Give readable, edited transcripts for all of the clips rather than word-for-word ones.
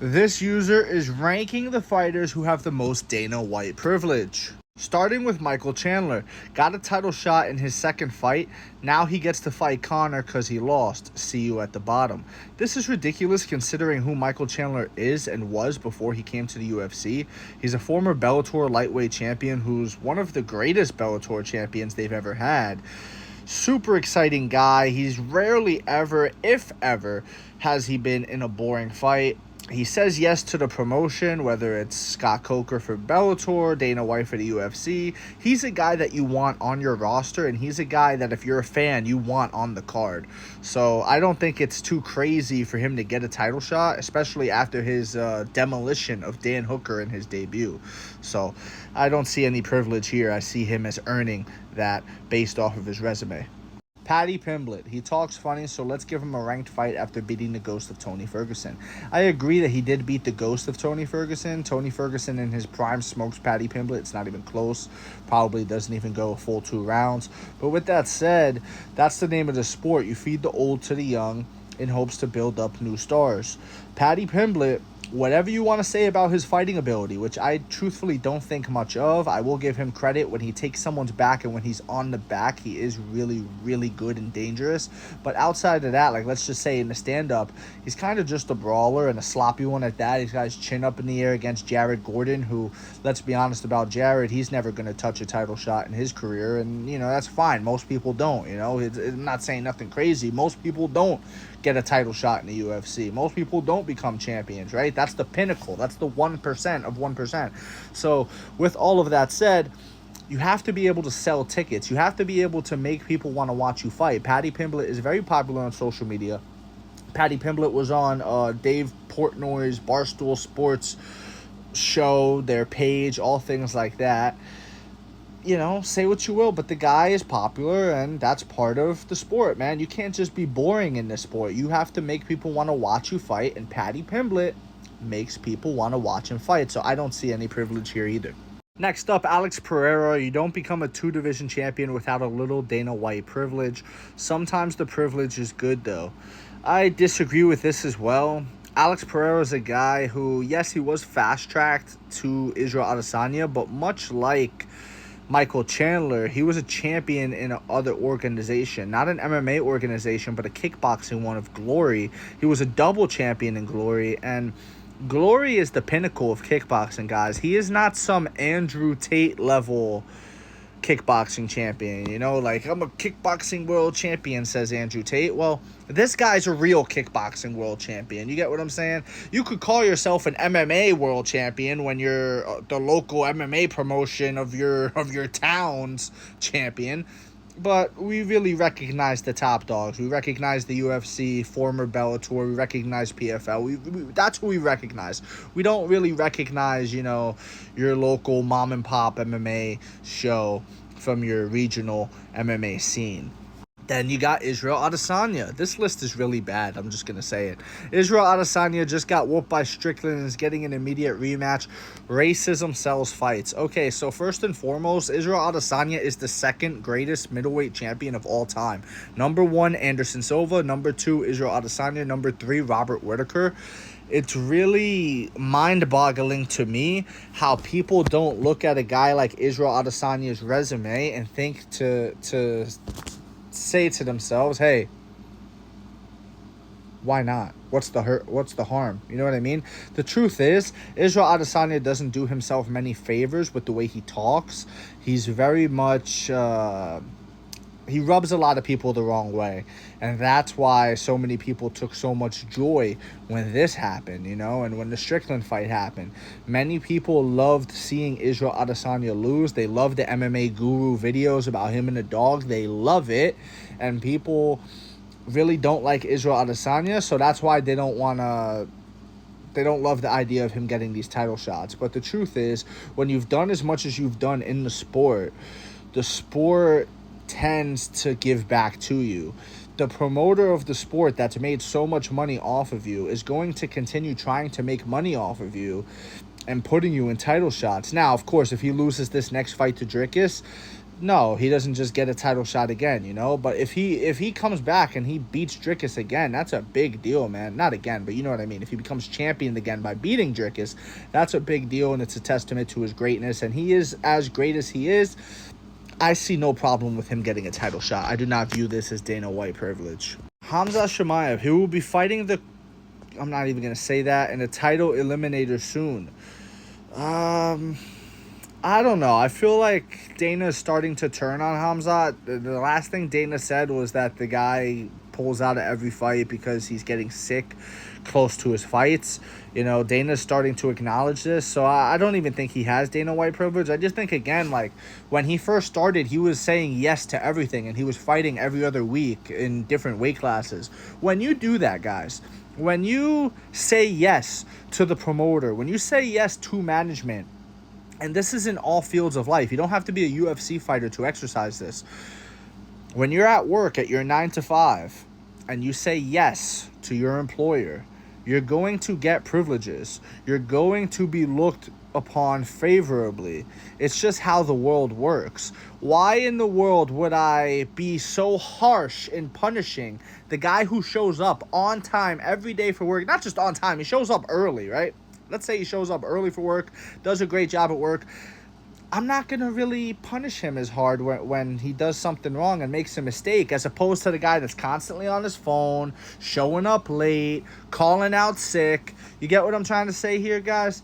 This user is ranking the fighters who have the most Dana White privilege. Starting with Michael Chandler. Got a title shot in his second fight. Now he gets to fight Conor because he lost. See you at the bottom. This is ridiculous considering who Michael Chandler is and was before he came to the UFC. He's a former Bellator lightweight champion who's one of the greatest Bellator champions they've ever had. Super exciting guy. He's rarely ever, if ever, has he been in a boring fight. He says yes to the promotion, whether it's Scott Coker for Bellator, Dana White for the UFC. He's a guy that you want on your roster, and he's a guy that if you're a fan, you want on the card. So I don't think it's too crazy for him to get a title shot, especially after his demolition of Dan Hooker in his debut. So I don't see any privilege here. I see him as earning that based off of his resume. Paddy Pimblett. He talks funny, so let's give him a ranked fight after beating the ghost of Tony Ferguson. I agree that he did beat the ghost of Tony Ferguson. Tony Ferguson in his prime smokes Paddy Pimblett. It's not even close. Probably doesn't even go a full 2 rounds. But with that said, that's the name of the sport. You feed the old to the young in hopes to build up new stars. Paddy Pimblett, whatever you want to say about his fighting ability, which I truthfully don't think much of, I will give him credit when he takes someone's back, and when he's on the back, he is really, really good and dangerous. But outside of that, like let's just say in the stand-up, he's kind of just a brawler and a sloppy one at that. He's got his chin up in the air against Jared Gordon, who, let's be honest about Jared, he's never going to touch a title shot in his career, and, that's fine. Most people don't, I'm not saying nothing crazy. Most people don't get a title shot in the UFC. Most people don't become champions, right? That's the pinnacle. That's the 1% of 1%. So with all of that said, you have to be able to sell tickets. You have to be able to make people want to watch you fight. Paddy Pimblett is very popular on social media. Paddy Pimblett was on Dave Portnoy's Barstool Sports show, their page, all things like that. Say what you will, but the guy is popular, and that's part of the sport, man. You can't just be boring in this sport. You have to make people want to watch you fight, and Paddy Pimblett makes people want to watch him fight, so I don't see any privilege here either. Next up, Alex Pereira. You don't become a 2-division champion without a little Dana White privilege. Sometimes the privilege is good, though. I disagree with this as well. Alex Pereira is a guy who, yes, he was fast-tracked to Israel Adesanya, but much like Michael Chandler, he was a champion in another organization, not an MMA organization, but a kickboxing one of Glory. He was a double champion in Glory, and Glory is the pinnacle of kickboxing, guys. He is not some Andrew Tate level kickboxing champion, like I'm a kickboxing world champion, says Andrew Tate. Well, this guy's a real kickboxing world champion. You get what I'm saying? You could call yourself an MMA world champion when you're the local MMA promotion of your town's champion. But we really recognize the top dogs. We recognize the UFC, former Bellator. We recognize PFL. That's who we recognize. We don't really recognize, your local mom and pop MMA show from your regional MMA scene. Then you got Israel Adesanya. This list is really bad. I'm just going to say it. Israel Adesanya just got whooped by Strickland and is getting an immediate rematch. Racism sells fights. Okay, so first and foremost, Israel Adesanya is the second greatest middleweight champion of all time. Number 1, Anderson Silva. Number 2, Israel Adesanya. Number 3, Robert Whittaker. It's really mind-boggling to me how people don't look at a guy like Israel Adesanya's resume and think to say to themselves, hey, why not? What's the hurt? What's the harm? You know what I mean? The truth is, Israel Adesanya doesn't do himself many favors with the way he talks. He's very much he rubs a lot of people the wrong way, and that's why so many people took so much joy when this happened, and when the Strickland fight happened. Many people loved seeing Israel Adesanya lose. They love the MMA Guru videos about him and the dog. They love it, and people really don't like Israel Adesanya, so that's why they don't love the idea of him getting these title shots. But the truth is, when you've done as much as you've done in the sport tends to give back to you. The promoter of the sport that's made so much money off of you is going to continue trying to make money off of you and putting you in title shots. Now, of course, if he loses this next fight to Dricus, No, he doesn't just get a title shot again, you know. But if he comes back and he beats Dricus again, that's a big deal, man. Not again, but you know what I mean. If he becomes champion again by beating Dricus, that's a big deal, and it's a testament to his greatness. And he is as great as he is. I see no problem with him getting a title shot. I do not view this as Dana White privilege. Khamzat Chimaev, he will be fighting the... I'm not even going to say that. In a title eliminator soon. I don't know. I feel like Dana is starting to turn on Khamzat. The last thing Dana said was that the guy pulls out of every fight because he's getting sick close to his fights. You know, Dana's starting to acknowledge this. So I don't even think he has Dana White privilege. I just think, again, like, when he first started, he was saying yes to everything. And he was fighting every other week in different weight classes. When you do that, guys, when you say yes to the promoter, when you say yes to management, and this is in all fields of life. You don't have to be a UFC fighter to exercise this. When you're at work at your 9 to 5 and you say yes to your employer, you're going to get privileges. You're going to be looked upon favorably. It's just how the world works. Why in the world would I be so harsh in punishing the guy who shows up on time every day for work? Not just on time, he shows up early, right? Let's say he shows up early for work, does a great job at work. I'm not going to really punish him as hard when he does something wrong and makes a mistake, as opposed to the guy that's constantly on his phone, showing up late, calling out sick. You get what I'm trying to say here, guys?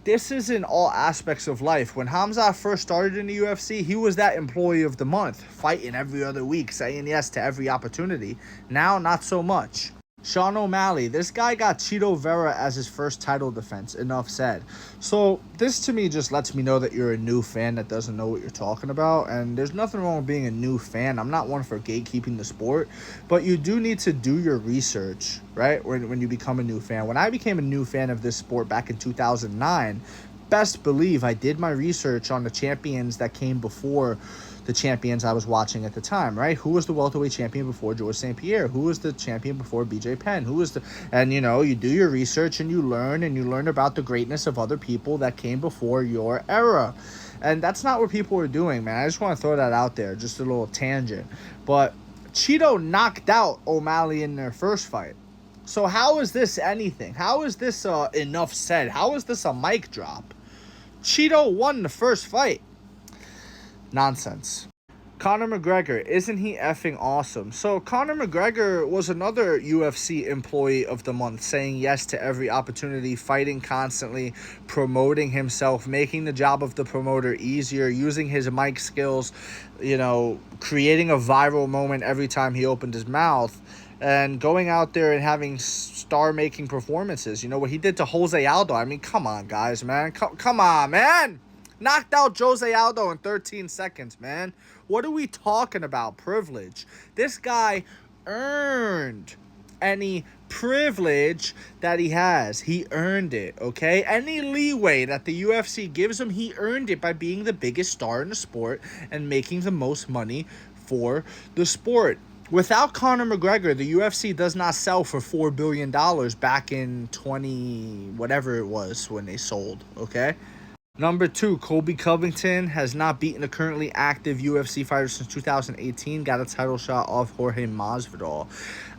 This is in all aspects of life. When Khamzat first started in the UFC, he was that employee of the month, fighting every other week, saying yes to every opportunity. Now, not so much. Sean O'Malley, this guy got Chito Vera as his first title defense. Enough said. So this to me just lets me know that you're a new fan that doesn't know what you're talking about. And there's nothing wrong with being a new fan. I'm not one for gatekeeping the sport. But you do need to do your research, right? When you become a new fan. When I became a new fan of this sport back in 2009, best believe I did my research on the champions that came before the champions I was watching at the time, right? Who was the welterweight champion before George St. Pierre? Who was the champion before BJ Penn? Who was the... And, you know, you do your research and you learn about the greatness of other people that came before your era. And that's not what people are doing, man. I just want to throw that out there. Just a little tangent. But Chito knocked out O'Malley in their first fight. So how is this anything? How is this enough said? How is this a mic drop? Chito won the first fight. Nonsense. Conor McGregor, isn't he effing awesome? So Conor McGregor was another UFC employee of the month, saying yes to every opportunity, fighting constantly, promoting himself, making the job of the promoter easier, using his mic skills, you know, creating a viral moment every time he opened his mouth, and going out there and having star-making performances. You know, what he did to Jose Aldo. I mean, come on, guys, man. Come on, man. Knocked out Jose Aldo in 13 seconds, man. What are we talking about? Privilege. This guy earned any privilege that he has. He earned it, okay? Any leeway that the UFC gives him, he earned it by being the biggest star in the sport and making the most money for the sport. Without Conor McGregor, the UFC does not sell for $4 billion back in 20... whatever it was when they sold, okay? Number 2, Colby Covington has not beaten a currently active UFC fighter since 2018. Got a title shot off Jorge Masvidal.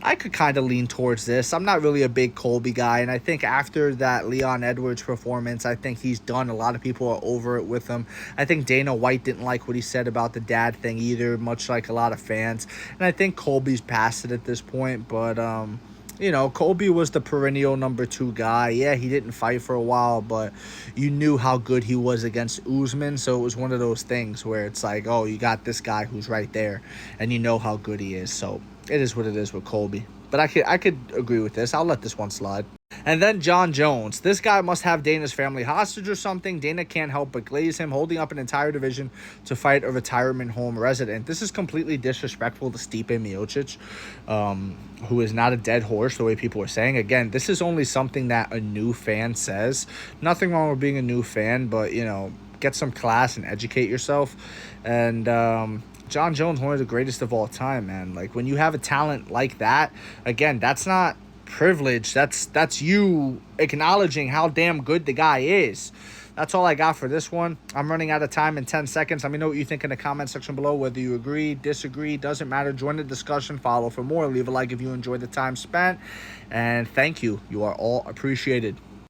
I could kind of lean towards this. I'm not really a big Colby guy, and I think after that Leon Edwards performance, I think he's done. A lot of people are over it with him. I think Dana White didn't like what he said about the dad thing either, much like a lot of fans. And I think Colby's past it at this point, but you know, Colby was the perennial number 2 guy. Yeah, he didn't fight for a while, but you knew how good he was against Usman. So it was one of those things where it's like, oh, you got this guy who's right there, and you know how good he is. So it is what it is with Colby. But I could agree with this. I'll let this one slide. And then Jon Jones. This guy must have Dana's family hostage or something. Dana can't help but glaze him, holding up an entire division to fight a retirement home resident. This is completely disrespectful to Stipe Miocic, who is not a dead horse, the way people are saying. Again, this is only something that a new fan says. Nothing wrong with being a new fan, but, you know, get some class and educate yourself. And Jon Jones, one of the greatest of all time, man. Like, when you have a talent like that, again, that's not privilege. That's you acknowledging how damn good the guy is. That's all I got for this one. I'm running out of time in 10 seconds. Let me know what you think in the comment section below, whether you agree, disagree, doesn't matter. Join the discussion, follow for more, leave a like if you enjoyed the time spent, and thank you. You are all appreciated.